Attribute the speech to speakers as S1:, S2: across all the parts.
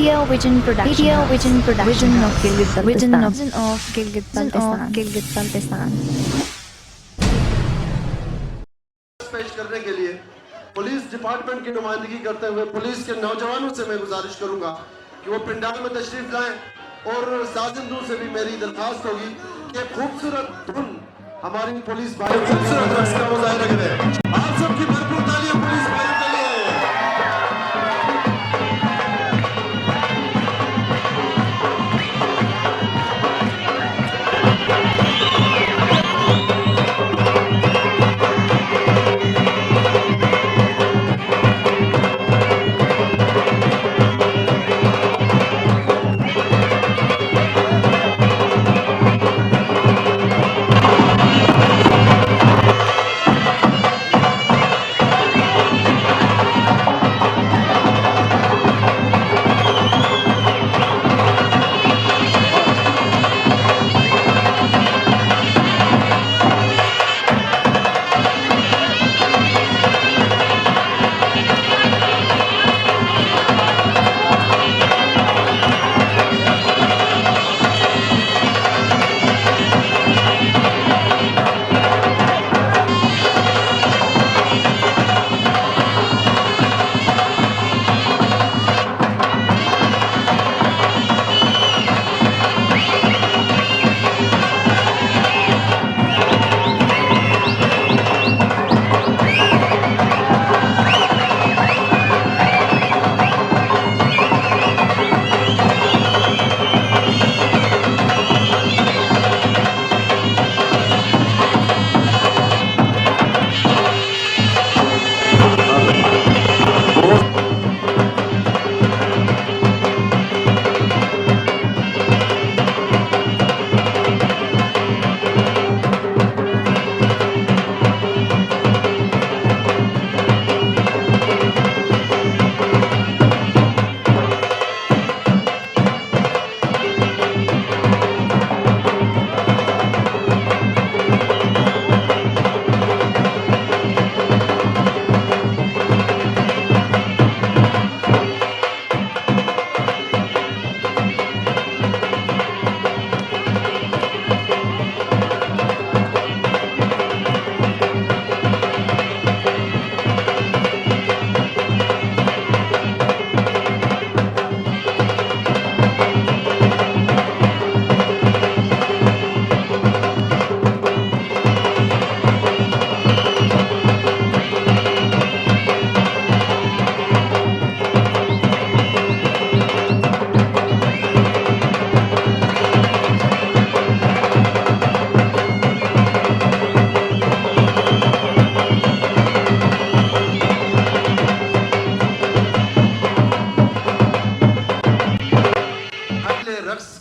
S1: Video Vision Production Video
S2: House.
S1: Vision Production
S2: Vision of
S1: House.
S2: Gilgit-Baltistan.
S1: Vision of Gilgit-Baltistan.
S3: पेश करने के लिए police department की नुमाइंदगी करते हुए पुलिस के नौजवानों से मैं गुजारिश करूंगा कि वो पंडाल में तशरीफ लाएं और साजिंदों से भी मेरी दरखास्त होगी कि खूबसूरत धुन हमारी पुलिस भाई खूबसूरत रक्स का मुजाहिरा करें। आप सबकी भरपूर तालियां पुलिस भाइयों के लिए।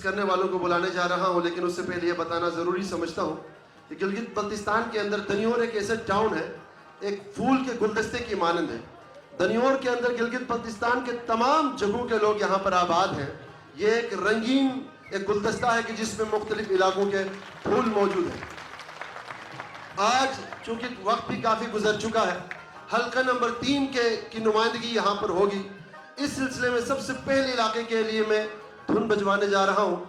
S3: करने वालों को बुलाने जा रहा हूं, लेकिन उससे पहले यह बताना जरूरी समझता हूं कि गिलगित बल्तिस्तान के अंदर दनियोर एक ऐसा टाउन है, एक फूल के गुलदस्ते की मानंद है। दनियोर के अंदर गिलगित बल्तिस्तान के तमाम जगहों के लोग यहाँ पर आबाद हैं। ये एक रंगीन एक गुलदस्ता है कि जिसमें मुख्तलिफ इलाकों के फूल मौजूद हैं। आज चूंकि वक्त भी काफी गुजर चुका है, हल्का नंबर 3 की नुमाइंदगी यहाँ पर होगी। इस सिलसिले में सबसे पहले इलाके के लिए मैं धुन बजवाने जा रहा हूँ।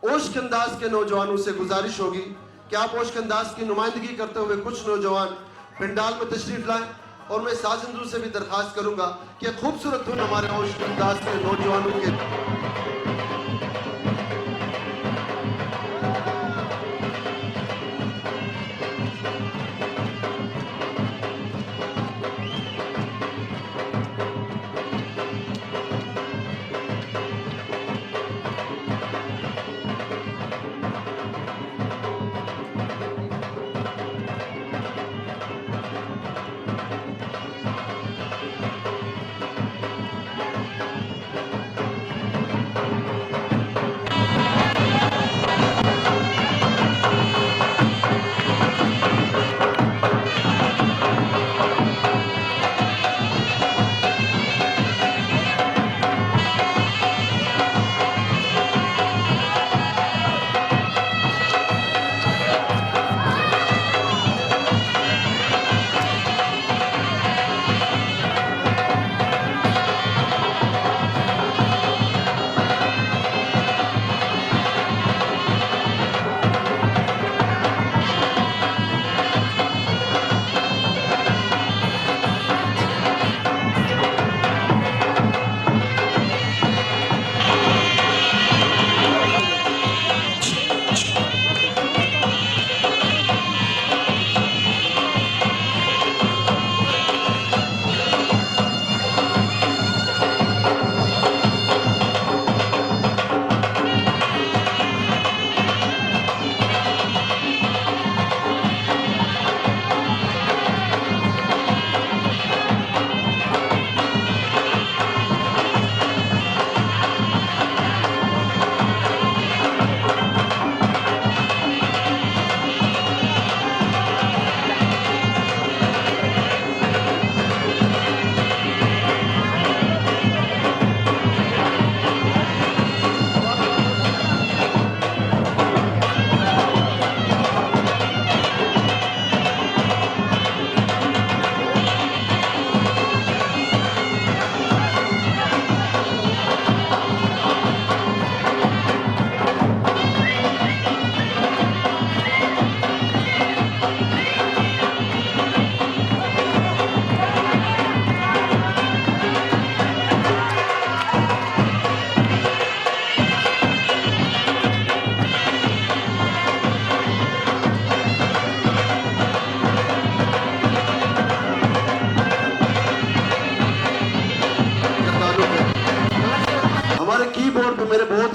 S3: ओश्क अंदाज के नौजवानों से गुजारिश होगी कि आप ओश्क अंदाज की नुमाइंदगी करते हुए कुछ नौजवान पंडाल में तशरीफ लाएं और मैं साजिंदों से भी दरखास्त करूंगा कि खूबसूरत धुन हमारे ओश्क अंदाज के नौजवानों के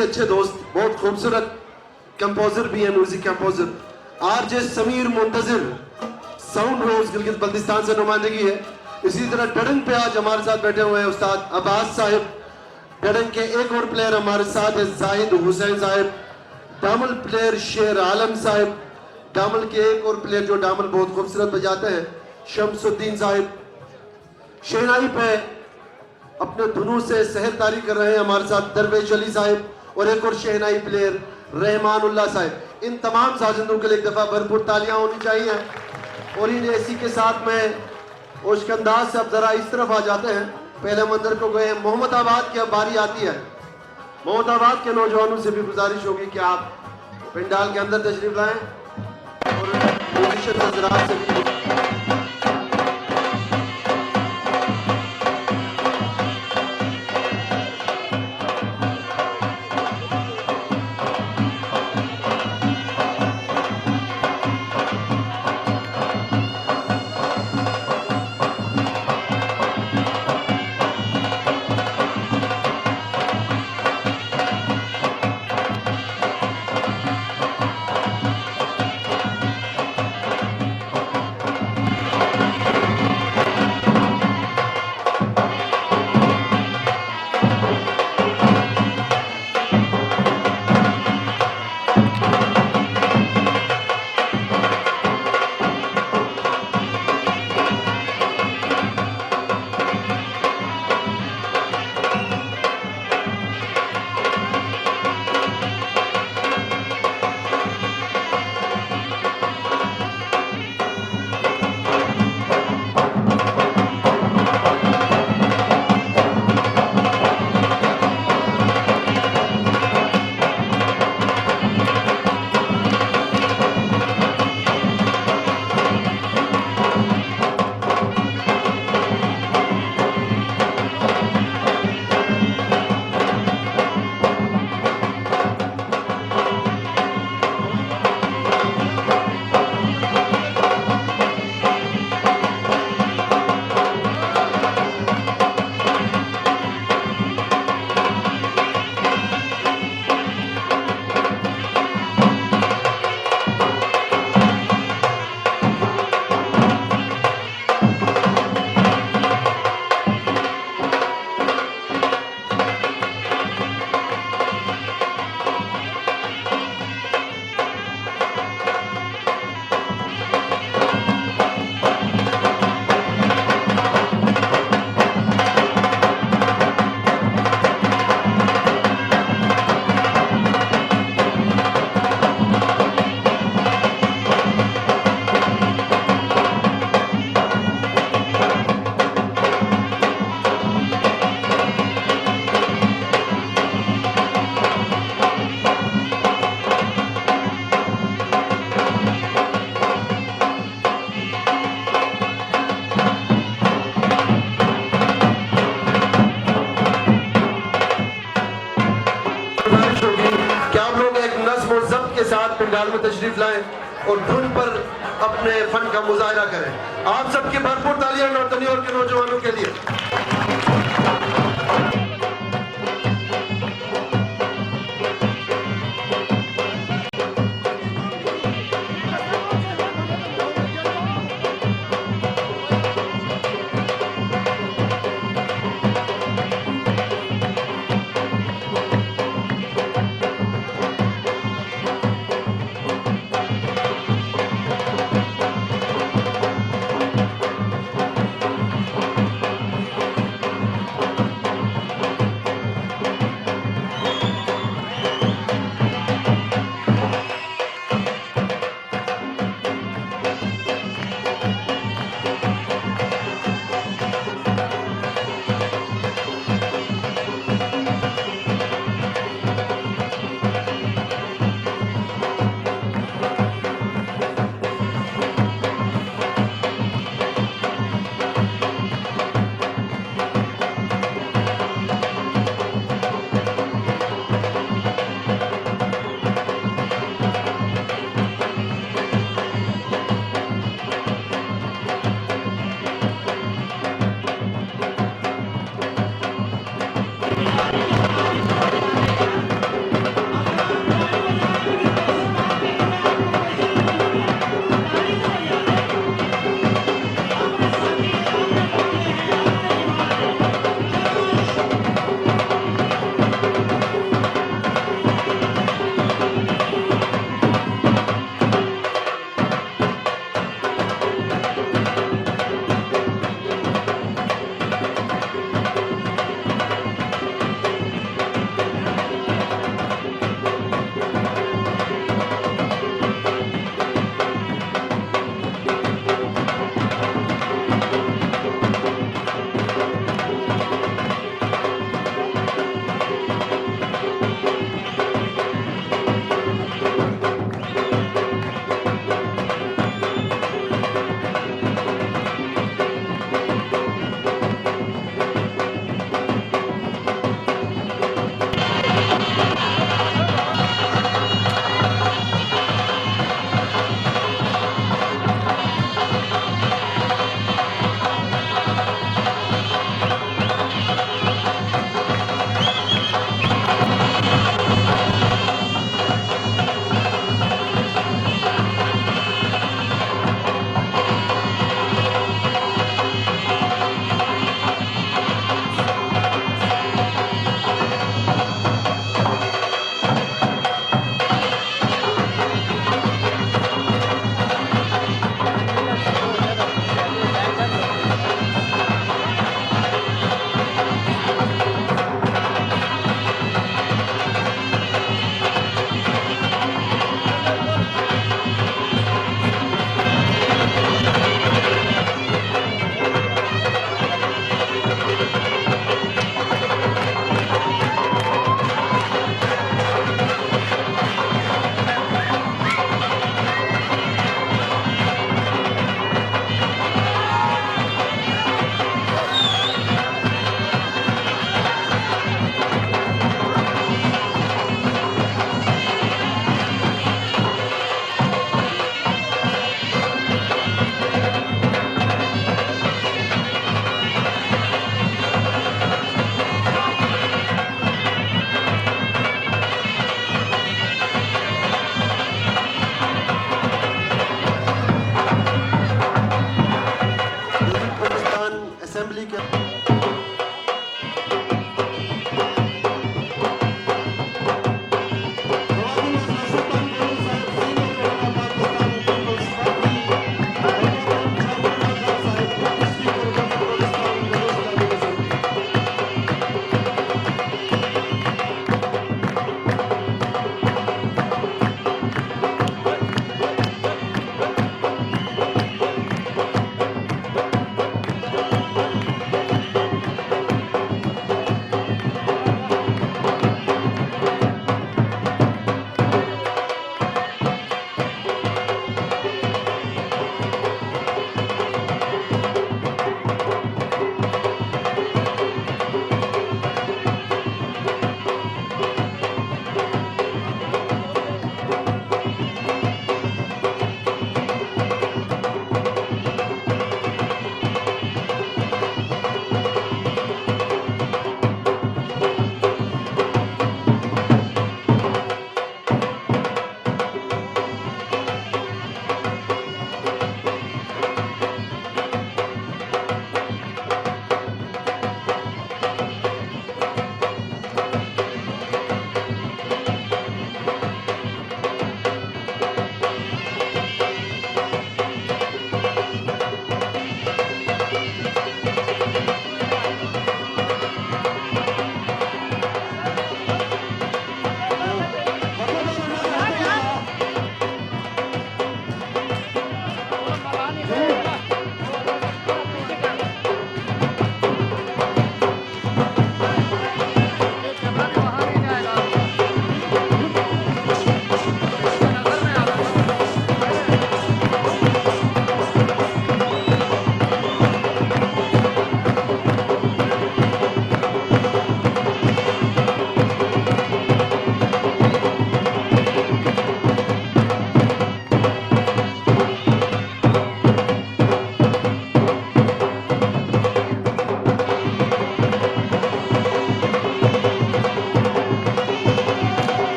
S3: ही अच्छे दोस्त, बहुत खूबसूरत कंपोजर भी है, music composer RJ Sameer Muntazir, साउंड रोज गिलगित बल्तिस्तान से नुमाइंदगी है। इसी तरह डडंग पे आज हमारे साथ बैठे हुए हैं उस्ताद अब्बास साहिब। डडंग के एक और प्लेयर हमारे साथ है जाहिद हुसैन साहिब। डामल प्लेयर शेर आलम साहिब। डामल के एक और प्लेयर जो डामल बहुत खूबसूरत बजाते हैं शमसुद्दीन साहिब। शहनाई पे अपने धुनों से सहरदारी कर रहे हैं हमारे साथ दरवेश अली साहिब और एक और शहनाई प्लेयर रहमानुल्लाह साहिब। इन तमाम साजिंदों के लिए एक दफा भरपूर तालियां होनी चाहिए। और इन इसी के साथ में ओशकंदाज से अब जरा इस तरफ आ जाते हैं, पहले मंदिर को गए मोहम्मदाबाद की अब बारी आती है। मोहम्मदाबाद के नौजवानों से भी गुजारिश होगी कि आप पंडाल के अंदर तशरीफ लाएं और म्यूजिशियन हज़रात से भी पंडाल में तशरीफ लाएं और धुन पर अपने फन का मुजाहरा करें। आप सबकी भरपूर तालियां नौतनियोर के नौजवानों के लिए।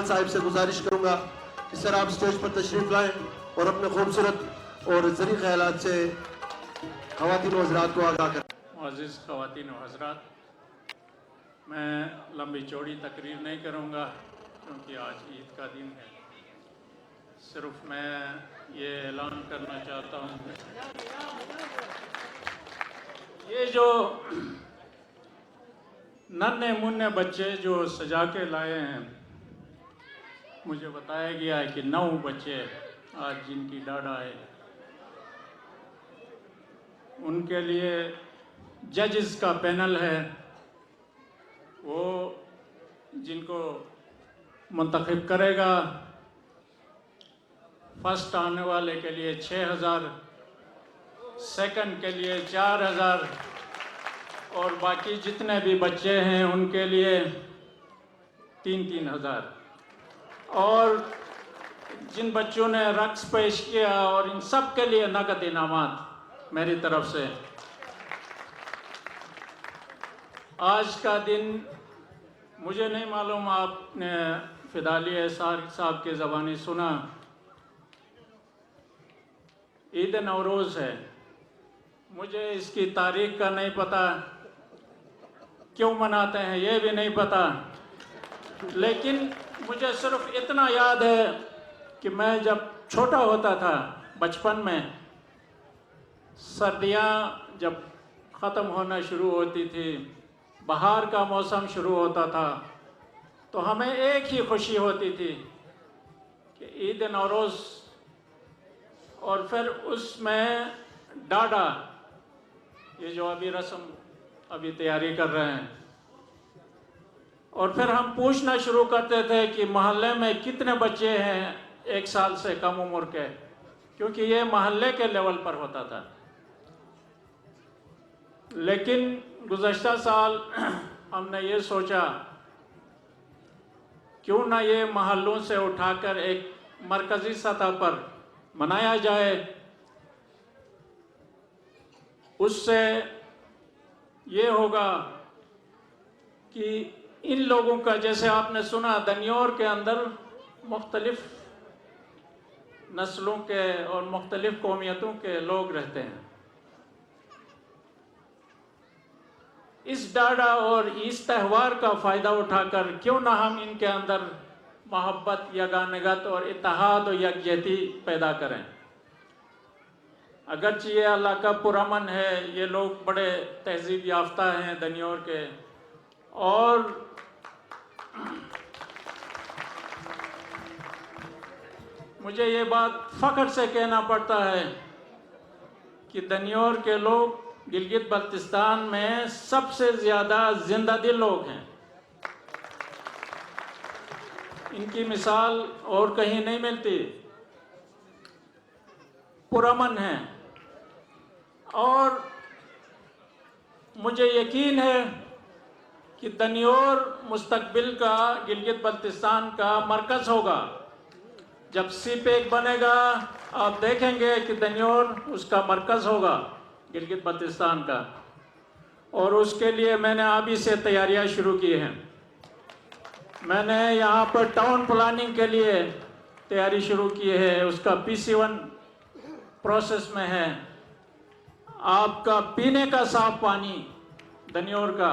S3: इकबाल साहिब से गुजारिश करूंगा कि सर आप स्टेज पर तशरीफ लाएं और अपने खूबसूरत और ज़री ख्यालात से ख़वातीन व हज़रात को आगाह करें।
S1: मुअज़्ज़िज़ ख़वातीन व हज़रात, मैं लंबी चौड़ी तकरीर नहीं करूंगा क्योंकि आज ईद का दिन है। सिर्फ मैं ये ऐलान करना चाहता हूँ, ये जो नन्हे मुन्ने बच्चे जो सजा के लाए हैं, मुझे बताया गया है कि 9 बच्चे आज जिनकी डाढ़ा है, उनके लिए जजेस का पैनल है, वो जिनको मुंतखब करेगा। फर्स्ट आने वाले के लिए 6,000, सेकंड के लिए 4,000 और बाकी जितने भी बच्चे हैं उनके लिए 3-3 हज़ार। और जिन बच्चों ने रक्स पेश किया और इन सब के लिए नकद इनामात मेरी तरफ से। आज का दिन मुझे नहीं मालूम, आपने फिदाली एसार साहब के ज़बानी सुना, ईद नवरोज़ है। मुझे इसकी तारीख का नहीं पता, क्यों मनाते हैं ये भी नहीं पता, लेकिन मुझे सिर्फ इतना याद है कि मैं जब छोटा होता था, बचपन में, सर्दियाँ जब ख़त्म होना शुरू होती थी, बाहर का मौसम शुरू होता था, तो हमें एक ही खुशी होती थी कि ईद नवरोज़, और फिर उसमें डाढ़ा, ये जो अभी रस्म अभी तैयारी कर रहे हैं, और फिर हम पूछना शुरू करते थे कि मोहल्ले में कितने बच्चे हैं 1 साल से कम उम्र के, क्योंकि ये मोहल्ले के लेवल पर होता था। लेकिन गुज़श्ता साल हमने ये सोचा क्यों ना ये मोहल्लों से उठाकर एक मरकज़ी सतह पर मनाया जाए। उससे ये होगा कि इन लोगों का, जैसे आपने सुना, दनियोर के अंदर मुख्तलिफ नस्लों के और मुख्तलिफ कौमियतों के लोग रहते हैं। इस डाढ़ा और इस त्यौहार का फ़ायदा उठाकर क्यों ना हम इनके अंदर मोहब्बत, यगानगत और इत्तेहाद और यकजहती पैदा करें। अगरचे ये अल्लाह का पुरअमन है, ये लोग बड़े तहजीब याफ्ता हैं दनियोर के, और मुझे ये बात फ़ख्र से कहना पड़ता है कि दनियोर के लोग गिलगित बल्तिस्तान में सबसे ज़्यादा जिंदा दिल लोग हैं। इनकी मिसाल और कहीं नहीं मिलती। पुरअमन है, और मुझे यकीन है कि दनियोर मुस्तकबिल का गिलगित बल्तिस्तान का मरकज़ होगा। जब सीपेक बनेगा, आप देखेंगे कि दनियोर उसका मरकज़ होगा गिलगित बल्तिस्तान का, और उसके लिए मैंने अभी से तैयारियां शुरू की हैं। मैंने यहाँ पर टाउन प्लानिंग के लिए तैयारी शुरू की है, उसका PC1 प्रोसेस में है। आपका पीने का साफ पानी दनियोर का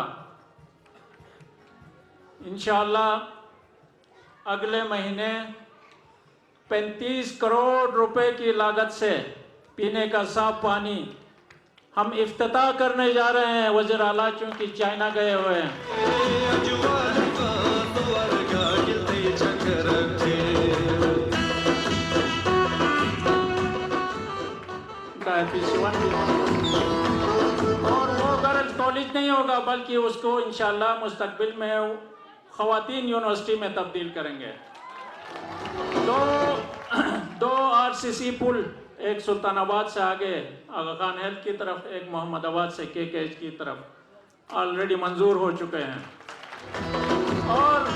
S1: इंशाअल्लाह अगले महीने 35 करोड़ रुपए की लागत से पीने का साफ पानी हम इफ्तिताह करने जा रहे हैं। वज़ीर आला चूँकि चाइना गए हुए हैं, और वो गरज कॉलेज नहीं होगा, बल्कि उसको इंशाअल्लाह मुस्तकबिल में ख़वातीन यूनिवर्सिटी में तब्दील करेंगे। दो RCC पुल, एक सुल्तानाबाद से आगे आगा खान हेल्थ की तरफ, एक मोहम्मदाबाद से KKH की तरफ ऑलरेडी मंजूर हो चुके हैं, और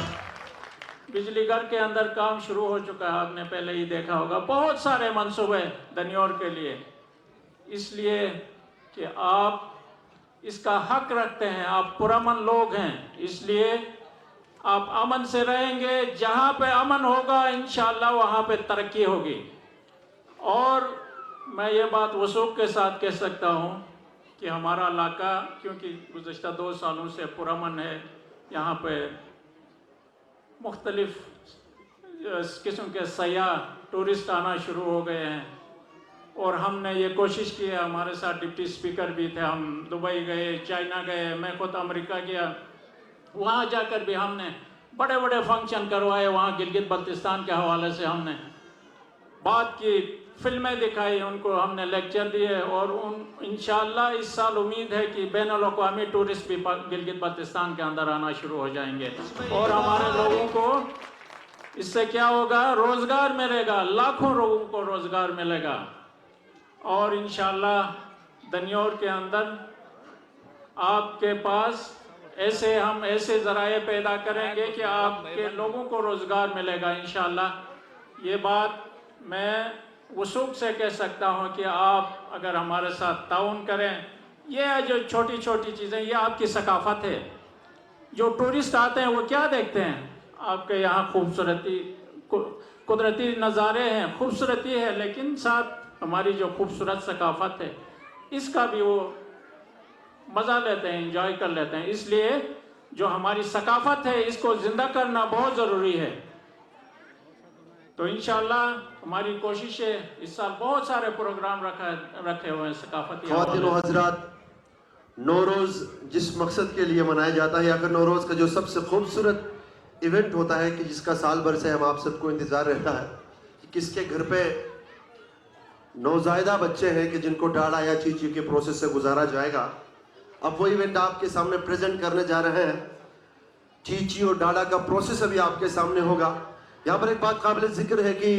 S1: बिजली घर के अंदर काम शुरू हो चुका है। आपने पहले ही देखा होगा। बहुत सारे मंसूबे दनियोर के लिए, इसलिए कि आप इसका हक रखते हैं, आप पुरअमन लोग हैं, इसलिए आप अमन से रहेंगे। जहाँ पे अमन होगा इंशाअल्लाह वहाँ पे तरक्की होगी। और मैं ये बात वसूख के साथ कह सकता हूँ कि हमारा इलाका, क्योंकि गुज़श्ता 2 सालों से पुरअमन है, यहाँ पे मुख्तलिफ किस्म के सयाह टूरिस्ट आना शुरू हो गए हैं। और हमने ये कोशिश की है, हमारे साथ डिप्टी स्पीकर भी थे, हम दुबई गए, चाइना गए, मैं खुद अमेरिका गया, वहाँ जाकर भी हमने बड़े बड़े फंक्शन करवाए। वहाँ गिलगित बल्तिस्तान के हवाले से हमने बात की, फिल्में दिखाई, उनको हमने लेक्चर दिए। और इंशाअल्लाह इस साल उम्मीद है कि बैनुल-अक़वामी टूरिस्ट भी गिलगित बल्तिस्तान के अंदर आना शुरू हो जाएंगे। और हमारे लोगों को इससे क्या होगा, रोज़गार मिलेगा, लाखों लोगों को रोज़गार मिलेगा। और इंशाअल्लाह दनियोर के अंदर आपके पास हम ऐसे ज़राए पैदा करेंगे कि आपके लोगों को रोज़गार मिलेगा इंशाअल्लाह। ये बात मैं वसूख से कह सकता हूँ कि आप अगर हमारे साथ ताउन करें, ये जो छोटी छोटी चीज़ें, ये आपकी सकाफ़त है। जो टूरिस्ट आते हैं वो क्या देखते हैं, आपके यहाँ खूबसूरती, कुदरती नज़ारे हैं, खूबसूरती है, लेकिन साथ हमारी जो खूबसूरत सकाफ़त है इसका भी वो मज़ा लेते हैं, इंजॉय कर लेते हैं। इसलिए जो हमारी सकाफ़त है इसको ज़िंदा करना बहुत ज़रूरी है। तो इंशाअल्लाह हमारी कोशिश है, इस साल बहुत सारे प्रोग्राम रखे हुए हैं सकाफ़ती।
S3: ख़वातीन व हज़रात, नौरोज़ जिस मकसद के लिए मनाया जाता है, या फिर नौरोज़ का जो सबसे खूबसूरत इवेंट होता है कि जिसका साल भर से हम आप सबको इंतज़ार रहता है कि किसके घर पे नौज़ायदा बच्चे हैं कि जिनको डाड़ा या चीची के प्रोसेस से गुजारा जाएगा। अब वो इवेंट आपके सामने प्रेजेंट करने जा रहे हैं। चीची और डाड़ा का प्रोसेस अभी आपके सामने होगा। यहाँ पर एक बात काबिल ज़िक्र है कि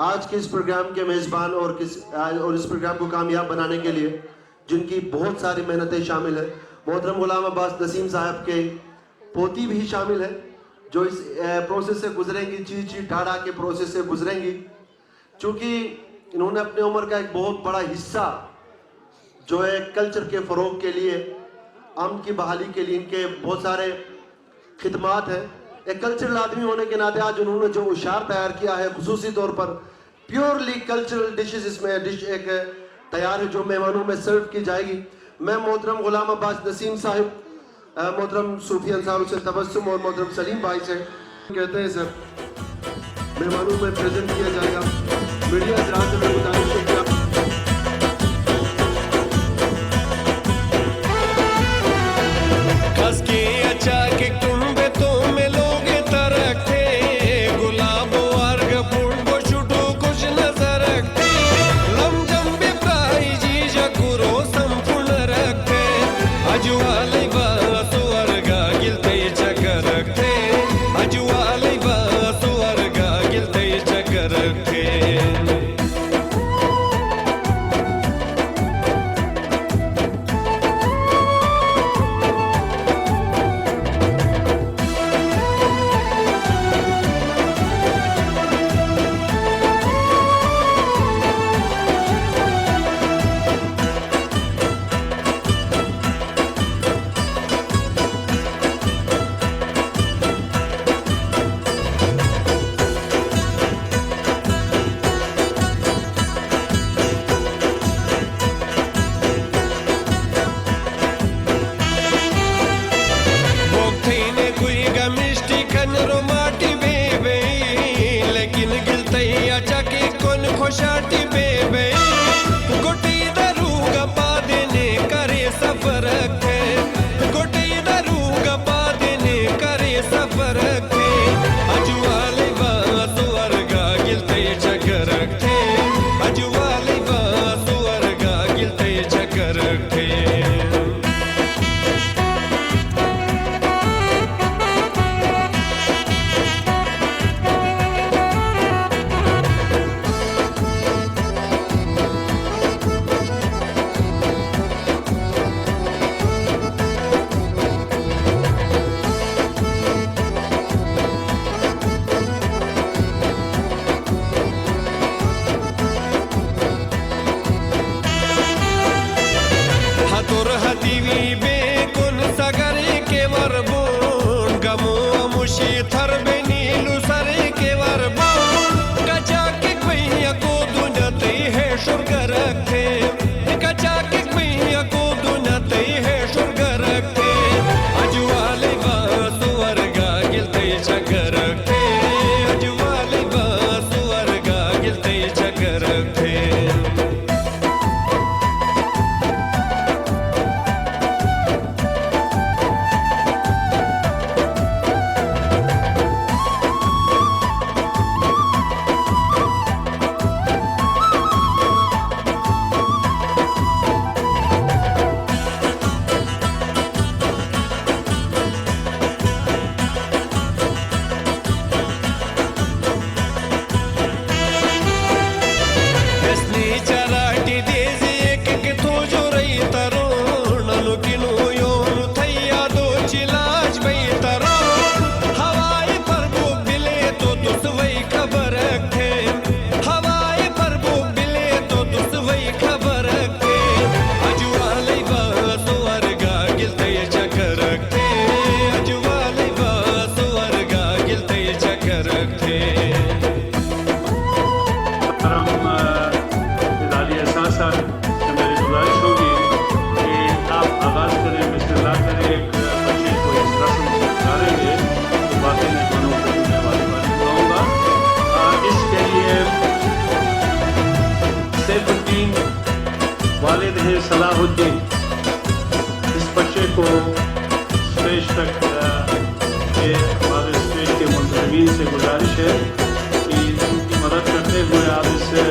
S3: आज के इस प्रोग्राम के मेज़बान और इस प्रोग्राम को कामयाब बनाने के लिए जिनकी बहुत सारी मेहनतें शामिल है, मोहतरम गुलाम अब्बास नसीम साहब के पोती भी शामिल है जो इस प्रोसेस से गुजरेंगी, चीची डाड़ा के प्रोसेस से गुजरेंगी। चूँकि इन्होंने अपने उम्र का एक बहुत बड़ा हिस्सा जो है कल्चर के फ़रोग के लिए, अमन की बहाली के लिए इनके बहुत सारे खिदमात हैं। एक कल्चरल आदमी होने के नाते आज उन्होंने जो उशार तैयार किया है, खुसूसी तौर पर प्योरली कल्चरल डिशेस, इसमें डिश एक तैयार है जो मेहमानों में सर्व की जाएगी। मैं मोहतरम गुलाम अब्बास नसीम साहिब, मोहतरम सूफी अंसार हुसैन तबस्सुम और मोहतरम सलीम भाई से कहते हैं सर मेहमानों में प्रेजेंट किया जाएगा। मीडिया हज़रात से मैं गुजारिश है कि
S1: शाह सलाहुद्दीन, इस बच्चे को स्टेज तक के हमारे स्टेज के मुंतजमीन से गुजारिश है कि उनकी मदद करते हुए आप इससे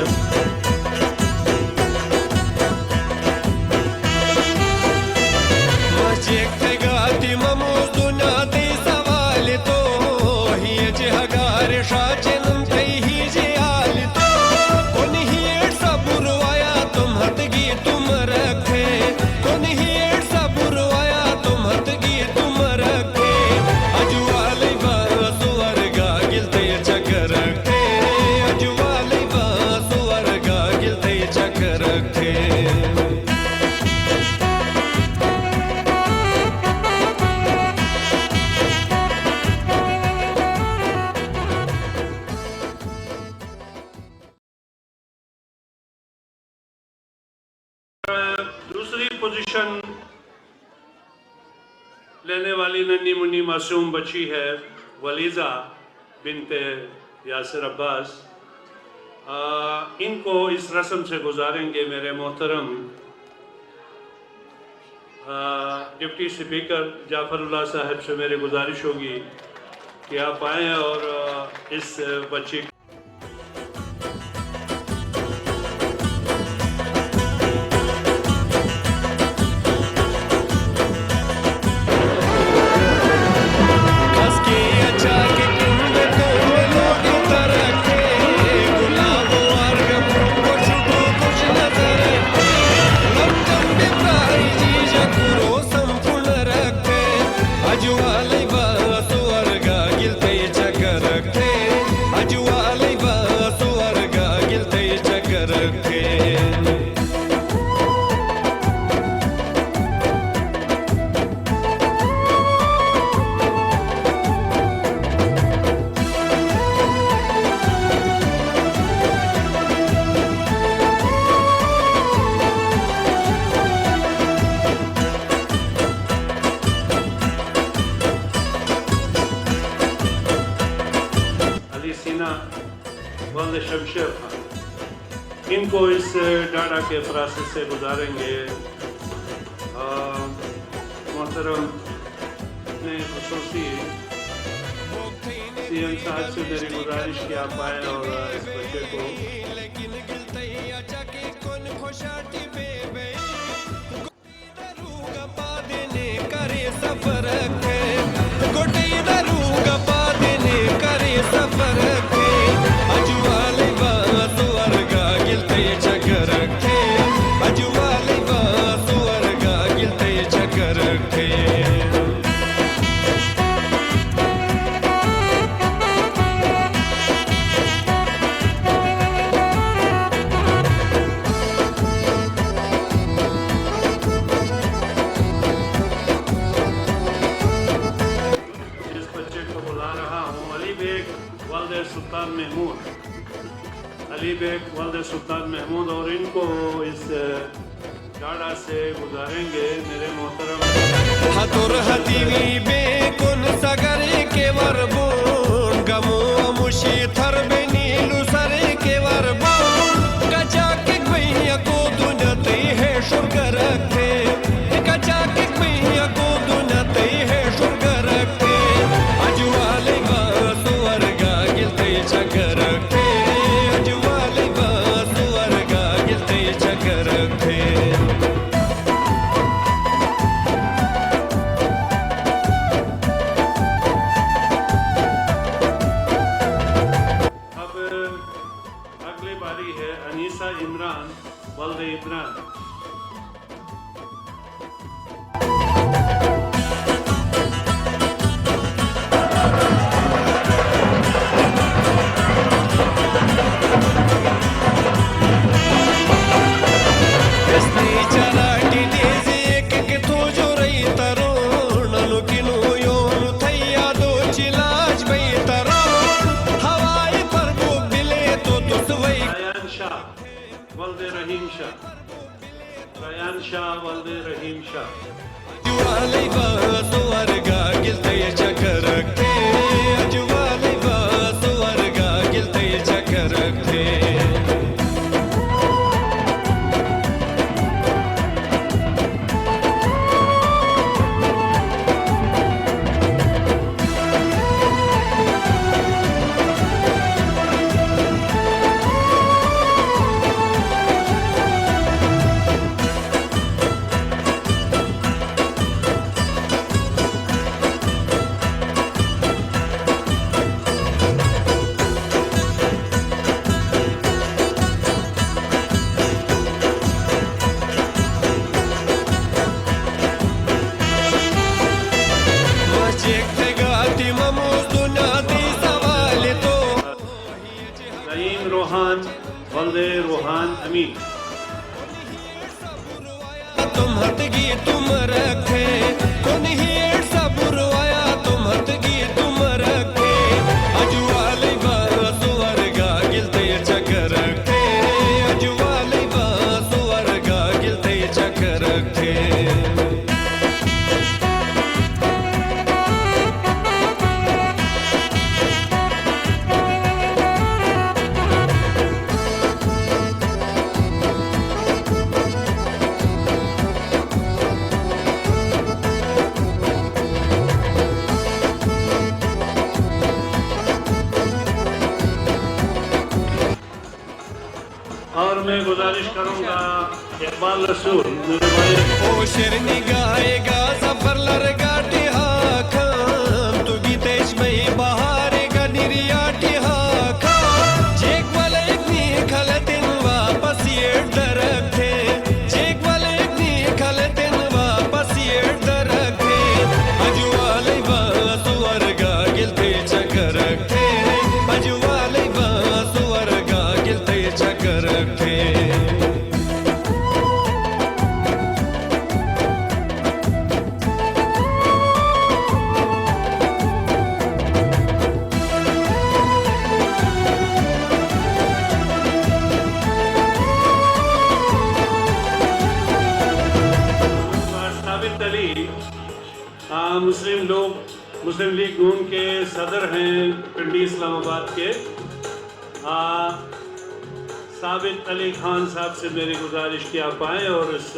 S1: दूसरी पोजीशन लेने वाली नन्ही मुन्नी मासूम बच्ची है वलीज़ा बिनते यासिर अब्बास। इनको इस रस्म से गुजारेंगे मेरे मोहतरम डिप्टी स्पीकर जाफरुल्लाह साहब से मेरी गुजारिश होगी कि आप आएँ और इस बच्ची वाले शमशेर खान, इनको इस डाटा के फरासत से गुजारेंगे। मोहतरम ने खुसूसी CM साहब से मेरी गुजारिश कि आप आए और इस बच्चे को सुल्तान महमूद, अली बेग वाले सुल्तान महमूद, और इनको इस डाड़ा से गुजारेंगे मेरे मोहतरम हतुर हतीवी बेकुन सगरे के वरबून गमो मुशी थर बेनीलु सरे के वरबून कचा के भैया को दुनते है शुगर रखे कचा के भैया को दुनते है शुगर रखे अजवाले अनीसा इमरान वल्द इमरान। वल्द रहीम शाह, रयान शाह वल्द रहीम शाह। जुवाले बासुवर गा गिलते चकर के, जुवाले बासुवर गा गिलते चकर के।
S2: नईम रोहान वल्दे रोहान अमीन।
S4: तुम हटगी तुम रखे कोन हेड़ सबुरवाया तुम हटगी तुम रखे अजुवाले बासुवरगा गिलते चक्कर रखे अजुवाले बासुवरगा गिलते चक्कर रखे
S2: और मैं गुजारिश करूंगा इकबाल रसूल मेरे भाई
S4: ओ शेरनी गाएगा सफर लरगाटी हाखम तू गीतेश में बहारेगा निर्याटी हाखम जेक वाले इतनी खलतिन वापस ये दरखे जेक वाले इतनी खलतिन वापस ये दरखे अजुवाले बासुवरगा गिलते चक्कर रखे अजुवाले बासुवरगा गिलते चक्कर रखे
S2: साबित अली मुस्लिम लीग नून के सदर हैं पिंडी इस्लामाबाद के। साबित अली खान साहब से मेरी गुजारिश कि आप आएँ और इस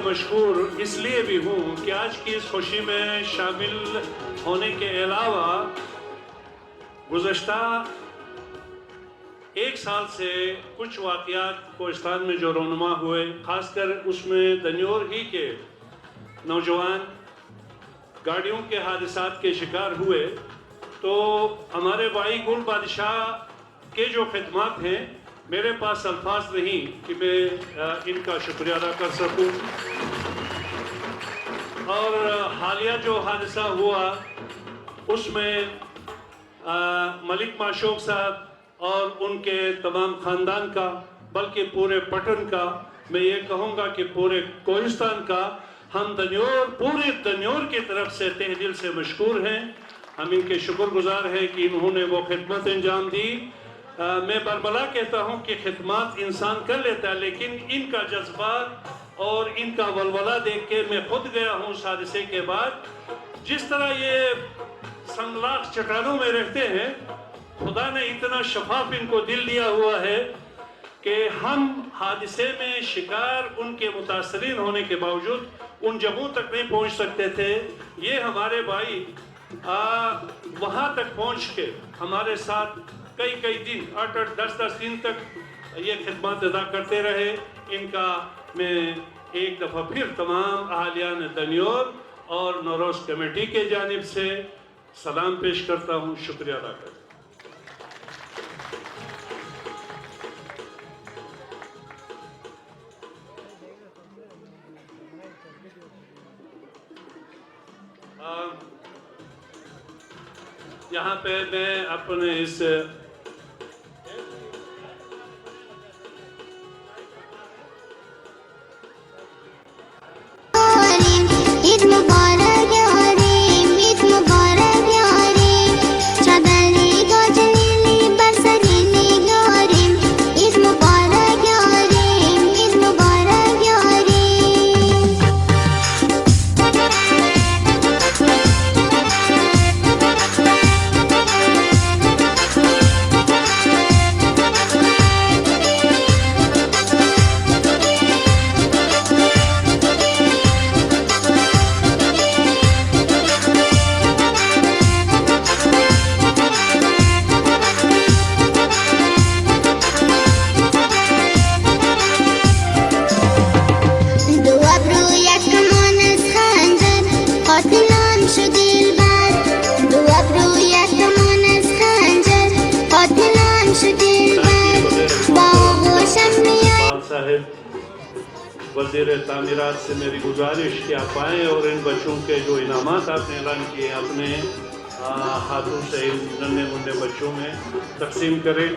S2: मशहूर इसलिए भी हूँ कि आज की इस खुशी में शामिल होने के अलावा गुज़श्ता एक साल से कुछ वाक़यात कोहिस्तान में जो रोनुमा हुए, ख़ासकर उसमें दन्योर ही के नौजवान गाड़ियों के हादसात के शिकार हुए, तो हमारे भाई गुल बादशाह के जो खिदमत हैं, मेरे पास अल्फाज नहीं कि मैं इनका शुक्रिया अदा कर सकूं। और हालिया जो हादसा हुआ उसमें मलिक माशोक साहब और उनके तमाम ख़ानदान का, बल्कि पूरे पटन का, मैं ये कहूँगा कि पूरे कोहिस्तान का, हम दन्योर, पूरे दन्योर की तरफ से तहे दिल से मशकूर हैं। हम इनके शुक्रगुजार हैं कि इन्होंने वो खिदमत अंजाम दी। मैं बरबला कहता हूँ कि खिदमत इंसान कर लेता है, लेकिन इनका जज्बात और इनका वलवला देख के मैं खुद गया हूँ उस हादसे के बाद। जिस तरह ये संगलाख चट्टानों में रहते हैं, खुदा ने इतना शफाफ इनको दिल दिया हुआ है कि हम हादसे में शिकार उनके मुतासरीन होने के बावजूद उन जगहों तक नहीं पहुंच सकते थे। ये हमारे भाई वहाँ तक पहुँच के हमारे साथ कई दिन 8-8 10-10 दिन तक ये खिदमत अदा करते रहे। इनका मैं एक दफ़ा फिर तमाम अहालियान दनियोर और नौरोज़ कमेटी के जानिब से सलाम पेश करता हूँ, शुक्रिया अदा करता हूँ। यहाँ पे मैं अपने इस वज़ीर तामीरात से मेरी गुजारिश कि आप आएँ और इन बच्चों के जो इनामात आपने ऐलान किए अपने हाथों से इन नन्हे मुन्ने बच्चों में तकसीम करें।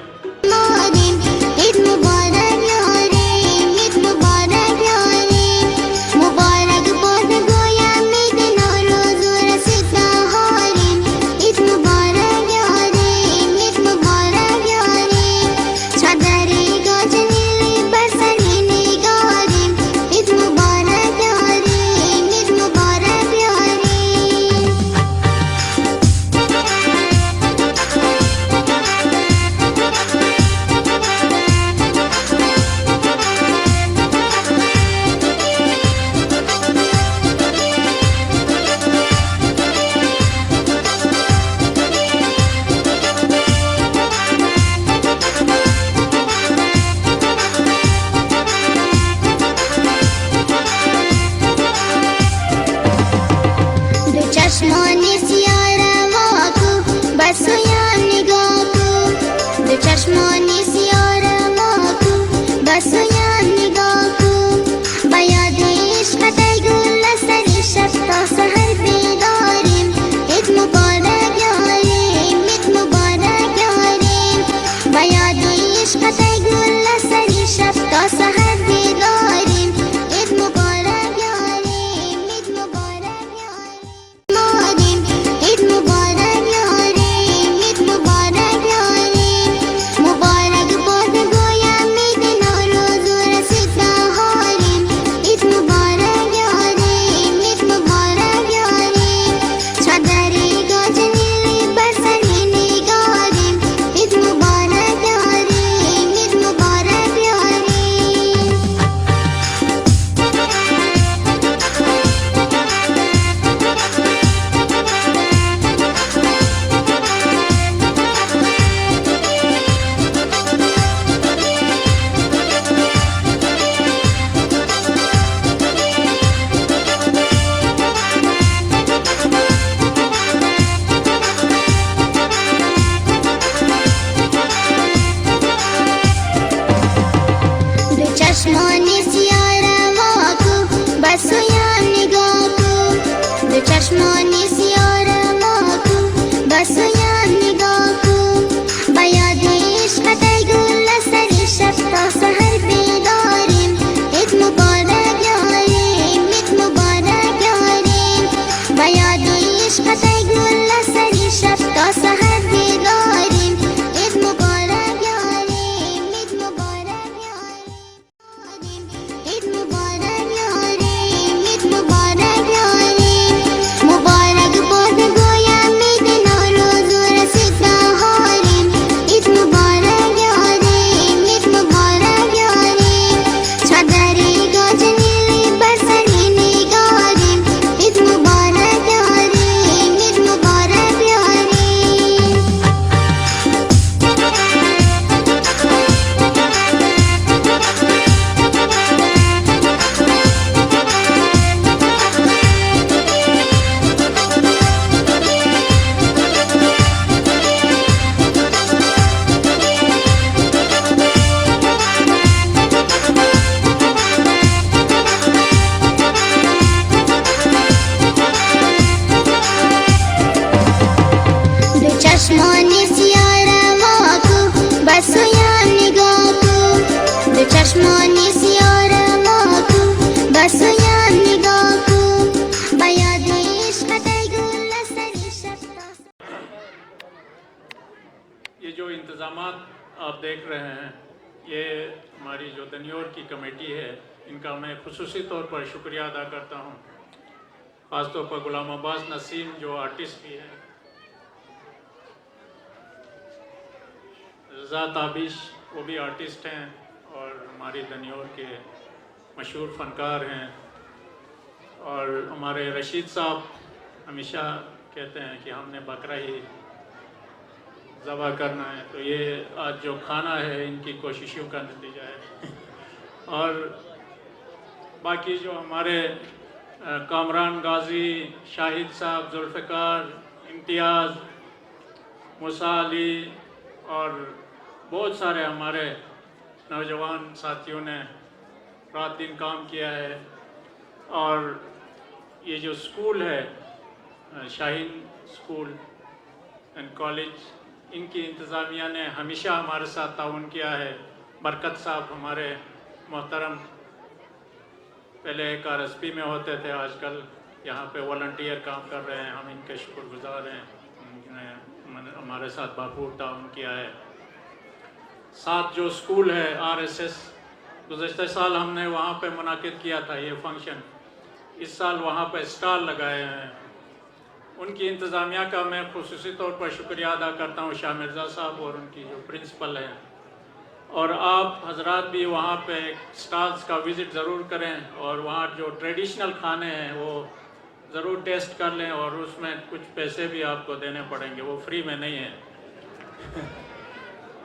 S1: देख रहे हैं, ये हमारी जो दनियोर की कमेटी है, इनका मैं खुसूसी तौर पर शुक्रिया अदा करता हूँ। ख़ासतौर पर गुलाम अब्बास नसीम जो आर्टिस्ट भी हैं, रज़ा ताबिश वो भी आर्टिस्ट हैं और हमारी दनियोर के मशहूर फ़नकार हैं, और हमारे रशीद साहब हमेशा कहते हैं कि हमने बकरा ही ज़बह करना है, तो ये आज जो खाना है इनकी कोशिशों का नतीजा है। और बाकी जो हमारे कामरान गाजी, शाहिद साहब, जुल्फ़िकार, इम्तियाज़, मूसा अली और बहुत सारे हमारे नौजवान साथियों ने रात दिन काम किया है। और ये जो स्कूल है शाहीन स्कूल एंड कॉलेज, इनकी इंतज़ामिया ने हमेशा हमारे साथ ताउन किया है। बरकत साहब हमारे मोहतरम पहले एक RSP में होते थे, आजकल यहाँ पे वॉलंटियर काम कर रहे हैं, हम इनके शुक्रगुजार हैं। उन्होंने हमारे साथ भरपूर ताउन किया है। साथ जो स्कूल है RSS, गुज़श्ता साल हमने वहाँ पे मुनाकिद किया था ये फंक्शन, इस साल वहाँ पे स्टॉल लगाए हैं। उनकी इंतज़ामिया का मैं खुसूसी तौर पर शुक्रिया अदा करता हूँ, शाह मिर्ज़ा साहब और उनकी जो प्रिंसिपल हैं। और आप हजरात भी वहाँ पे स्टॉल्स का विज़िट ज़रूर करें और वहाँ जो ट्रेडिशनल खाने हैं वो ज़रूर टेस्ट कर लें, और उसमें कुछ पैसे भी आपको देने पड़ेंगे, वो फ्री में नहीं है।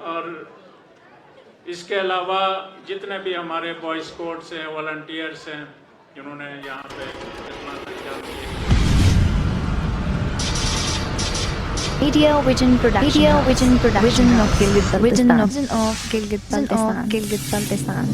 S1: और इसके अलावा जितने भी हमारे बॉय स्काउट्स हैं, वॉलंटियर्स हैं, जिन्होंने यहाँ पे खिदमत अंजाम दी।
S5: Media Vision Production of Gilgit Baltistan.